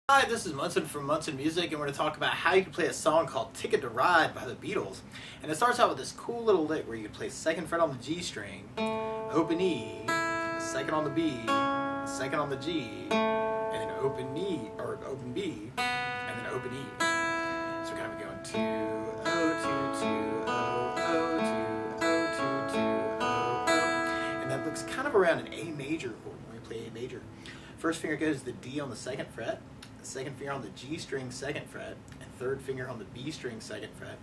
Hi, this is Munson from Munson Music, and we're going to talk about how you can play a song called Ticket to Ride by the Beatles. And it starts out with this cool little lick where you can play second fret on the G string, open E, second on the B, second on the G, and then open E, or open B, and then open E. So we're kind of going 2, O, 2, 2, O, O, 2, O, 2, 2, O, O. And that looks kind of around an A major chord when we play A major. First finger goes to the D on the second fret, second finger on the G string second fret, and third finger on the B string second fret.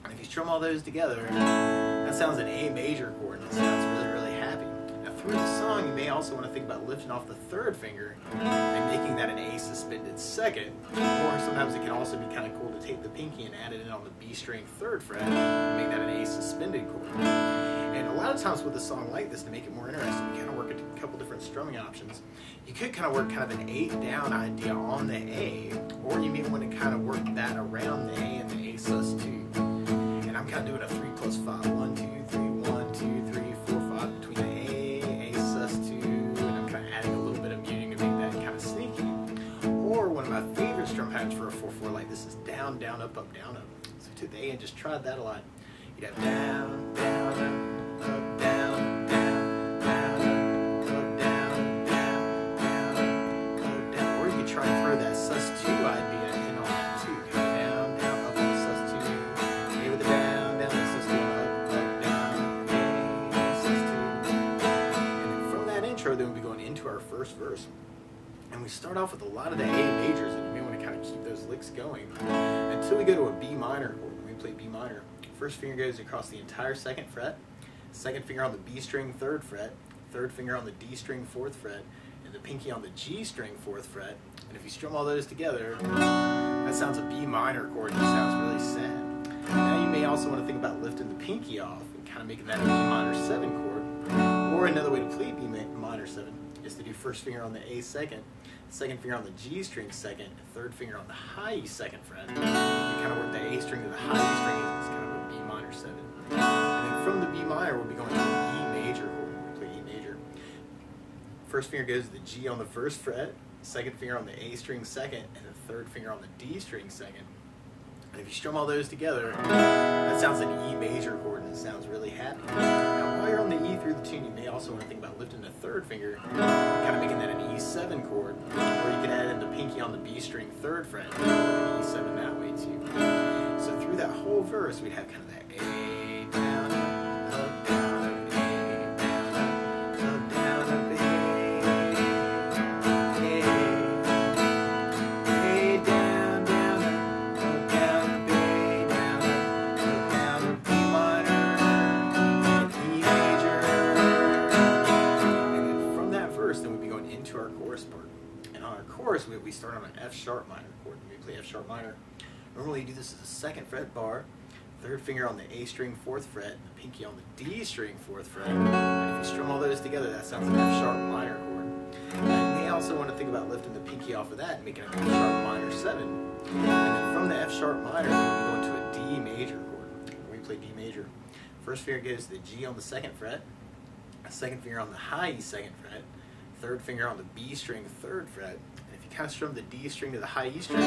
And if you strum all those together, that sounds an A major chord, and it sounds really, really happy. Now through the song, you may also want to think about lifting off the third finger and making that an A suspended second, or sometimes it can also be kind of cool to take the pinky and add it in on the B string third fret and make that an A suspended chord. And a lot of times with a song like this, to make it more interesting, you kind of work a couple different strumming options. You could kind of work kind of an 8 down idea on the A, or you may want to kind of work that around the A and the A sus2. And I'm kind of doing a 3 plus 5, 1, 2, 3, 1, 2, 3, 4, 5 between the A sus2, and I'm kind of adding a little bit of muting to make that kind of sneaky. Or one of my favorite strum patterns for a 4/4 like this is down, down, up, up, down, up. So I took the A and just tried that a lot. You'd have down, down, up, down, down, down, up, down, down, down, up, down. Or you could try and throw that sus2 idea in on that too. Down, down, up, up, sus2. A with the down, down, sus2, up, down, A, sus2. And then from that intro, then we'll be going into our first verse. And we start off with a lot of the A majors, and you may want to kind of keep those licks going until we go to a B minor chord. When we play B minor, first finger goes across the entire second fret, second finger on the B string third fret, third finger on the D string fourth fret, and the pinky on the G string fourth fret. And if you strum all those together, that sounds a B minor chord, and it sounds really sad. Now you may also want to think about lifting the pinky off and kind of making that a B minor 7 chord. Or another way to play B minor 7 is to do first finger on the A second, second finger on the G string second, and third finger on the high E second fret. You kind of work the A string to the high E string, it's kind of a B minor 7. And then from the B minor, we'll be going to an E major chord when we play E major. First finger goes to the G on the first fret, second finger on the A string second, and the third finger on the D string second. And if you strum all those together, that sounds like an E major chord, and it sounds really happy. Now, while you're on the E through the tune, you may also want to think about lifting the third finger, kind of making that an E7 chord, or you could add in the pinky on the B string third fret, and work an E7 that way too. So through that whole verse, we'd have kind of that A down, up, down, up, A down, up, down, up, A down, down, up, down, up, A down, up, down, up, B minor, and E major. And then from that verse, then we'd be going into our chorus part. And on our chorus, we start on an F sharp minor chord. When we play F sharp minor, normally you do this as a second fret bar, third finger on the A string fourth fret, and the pinky on the D string fourth fret. And if you strum all those together, that sounds like an F sharp minor chord. And you may also want to think about lifting the pinky off of that and making an F sharp minor 7. And then from the F sharp minor, we'll go into a D major chord. When we play D major, first finger goes to the G on the second fret, second finger on the high E second fret, third finger on the B string third fret. And if you kind of strum the D string to the high E string,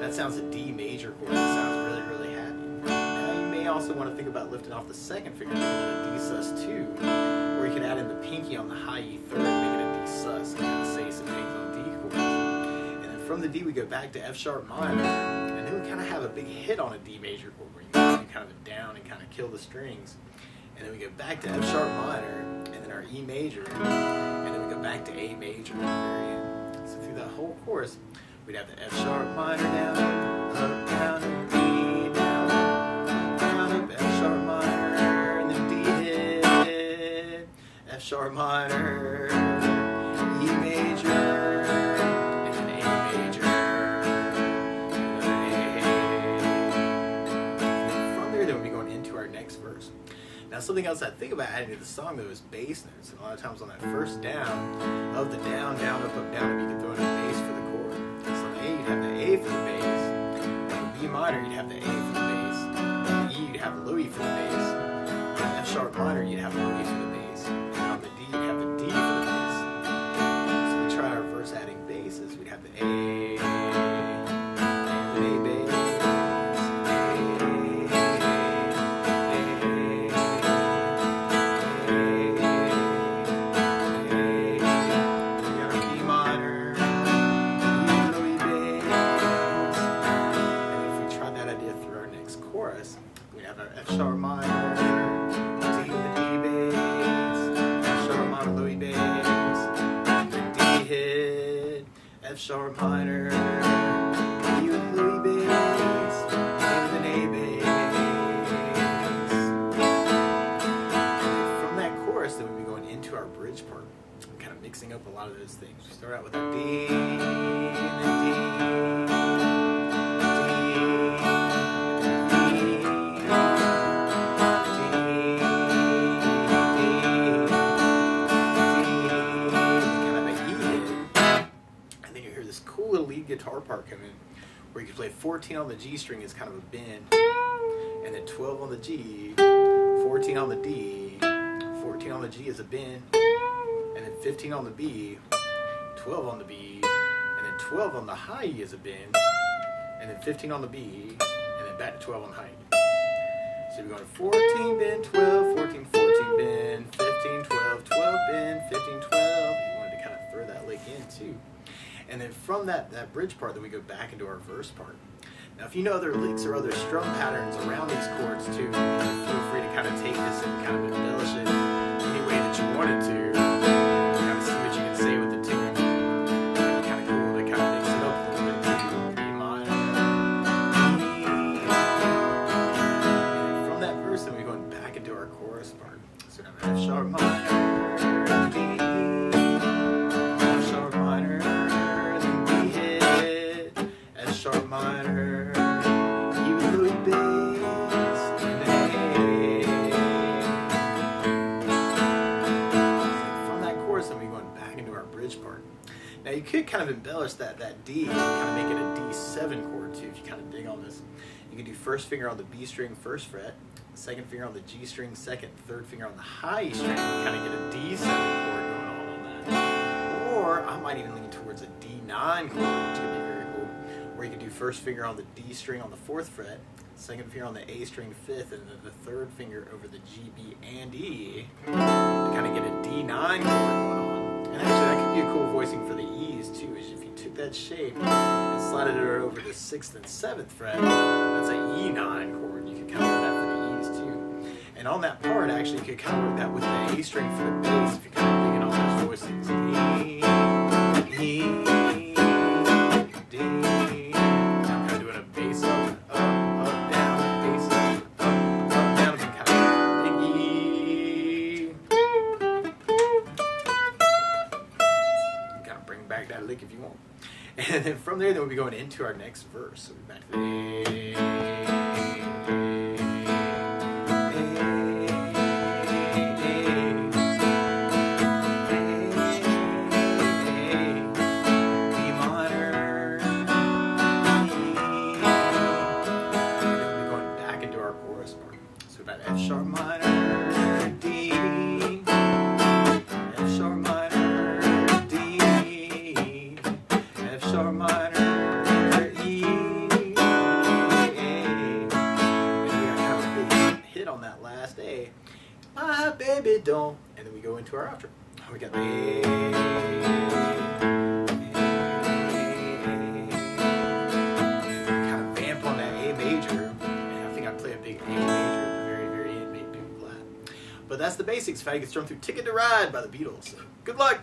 that sounds a D major chord. That sounds really, really happy. Now you may also want to think about lifting off the second finger and making a D sus2, or you can add in the pinky on the high E third and make it a D sus and kind of say some things on D chords. And then from the D we go back to F sharp minor, and then we kind of have a big hit on a D major chord where you can do kind of a down and kind of kill the strings. And then we go back to F sharp minor, and then our E major, and then we go back to A major at the very end. So through that whole chorus, we'd have the F sharp minor down, up, down, and B down, up, F sharp minor, and then D hit, F sharp minor, E major, and then A major, and then A. And from there, then we'll be going into our next verse. Now something else I think about adding to the song though is bass notes. And a lot of times on that first down, of the down, down, up, down, you can throw in a bass for the chord. So on the A you'd have the A for the bass. On the B minor you'd have the A for the bass. On the E you'd have the low E for the bass. On the F sharp minor you'd have the low E for the bass. And on the D you'd have the D for the bass. So we try our verse adding basses. We'd have the A, F sharp minor, E with Louis bass, A with an A bass. And from that chorus, then we'll be going into our bridge part, kind of mixing up a lot of those things. We start out with a D, and then D, cool little lead guitar part come in where you can play 14 on the G string as kind of a bend, and then 12 on the G, 14 on the D, 14 on the G as a bend, and then 15 on the B, 12 on the B, and then 12 on the high E as a bend, and then 15 on the B, and then back to 12 on the high E. So we're going 14 bend, 12, 14, 14 bend, 15, 12, 12 bend, 15, 12. You wanted to kind of throw that lick in too. And then from that bridge part, then we go back into our verse part. Now, if you know other licks or other strum patterns around these chords too, feel free to kind of take this and kind of embellish it any way that you wanted to. Kind of see what you can say with the tune. Kind of cool to kind of mix it up a little bit too. B minor, E. And from that verse, then we're going back into our chorus part. So now F sharp minor, D, F sharp minor, sharp minor, E with Louis bass, and then A. From that chorus, then we're going back into our bridge part. Now you could kind of embellish that D, and kind of make it a D7 chord too, if you kind of dig on this. You can do first finger on the B string, first fret, second finger on the G string, second, third finger on the high E string, and kind of get a D7 chord going on that. Or I might even lean towards a D9 chord, which could be very cool. Where you can do first finger on the D string on the 4th fret, second finger on the A string 5th, and then the third finger over the G, B, and E to kind of get a D9 chord going on. And actually that could be a cool voicing for the E's too, is if you took that shape and slided it over the 6th and 7th fret, that's an E9 chord. You could kind of do that for the E's too. And on that part, actually, you could kind of work that with the A string for the bass if you're kind of digging on those voicings. E, D. Lick if you want. And then from there, then we'll be going into our next verse. So we're back to the B minor, E. And then we'll be going back into our chorus part. So we're about F sharp minor, D, F sharp minor, sharp minor, E, A. And we got kind of a big hit on that last A. My baby don't. And then we go into our outro. We got the A. Kind of vamp on that A major. And I think I play a big A major at the very, very end, maybe flat. But that's the basics of how you can strum through Ticket to Ride by the Beatles. So, good luck!